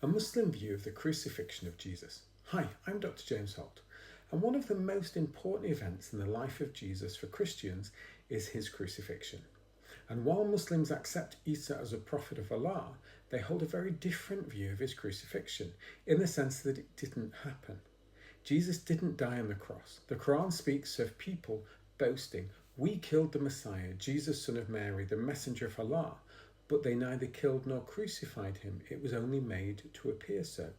A Muslim view of the crucifixion of Jesus. Hi, I'm Dr. James Holt, and one of the most important events in the life of Jesus for Christians is his crucifixion. And while Muslims accept Isa as a prophet of Allah, they hold a very different view of his crucifixion, in the sense that it didn't happen. Jesus didn't die on the cross. The Quran speaks of people boasting, "We killed the Messiah, Jesus, son of Mary, the messenger of Allah," but they neither killed nor crucified him. It was only made to appear so.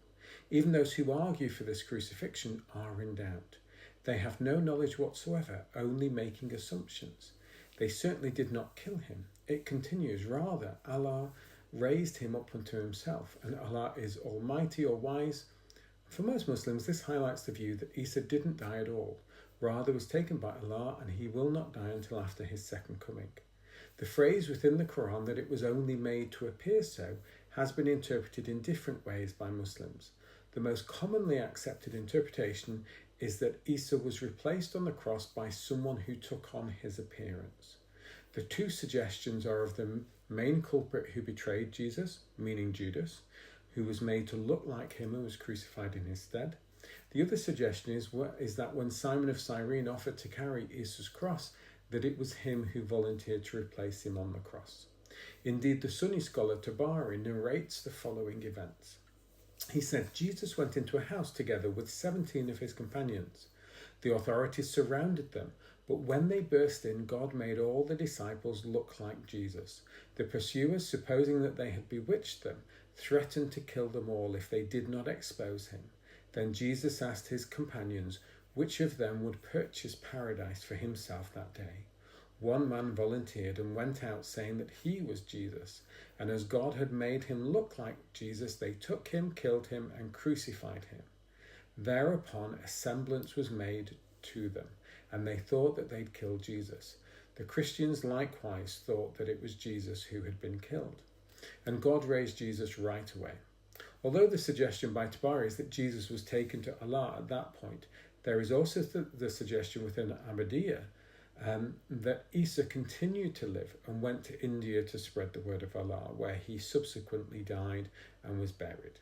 Even those who argue for this crucifixion are in doubt. They have no knowledge whatsoever, only making assumptions. They certainly did not kill him. It continues, rather, Allah raised him up unto himself, and Allah is almighty or wise. For most Muslims, this highlights the view that Isa didn't die at all, rather was taken by Allah, and he will not die until after his second coming. The phrase within the Quran that it was only made to appear so has been interpreted in different ways by Muslims. The most commonly accepted interpretation is that Isa was replaced on the cross by someone who took on his appearance. The two suggestions are of the main culprit who betrayed Jesus, meaning Judas, who was made to look like him and was crucified in his stead. The other suggestion is that when Simon of Cyrene offered to carry Isa's cross, that it was him who volunteered to replace him on the cross. Indeed, the Sunni scholar Tabari narrates the following events. He said, Jesus went into a house together with 17 of his companions. The authorities surrounded them, but when they burst in, God made all the disciples look like Jesus. The pursuers, supposing that they had bewitched them, threatened to kill them all if they did not expose him. Then Jesus asked his companions which of them would purchase paradise for himself that day. One man volunteered and went out saying that he was Jesus, and as God had made him look like Jesus, they took him, killed him, and crucified him. Thereupon a semblance was made to them, and they thought that they'd killed Jesus. The Christians likewise thought that it was Jesus who had been killed, and God raised Jesus right away. Although the suggestion by Tabari is that Jesus was taken to Allah at that point, there is also the suggestion within Ahmadiyya that Isa continued to live and went to India to spread the word of Allah, where he subsequently died and was buried.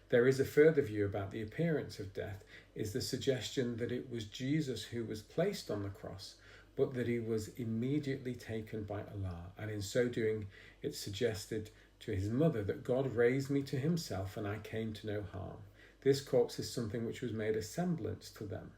There is a further view about the appearance of death, is the suggestion that it was Jesus who was placed on the cross, but that he was immediately taken by Allah, and in so doing it suggested to his mother that God raised me to himself and I came to no harm. This corpse is something which was made a semblance to them.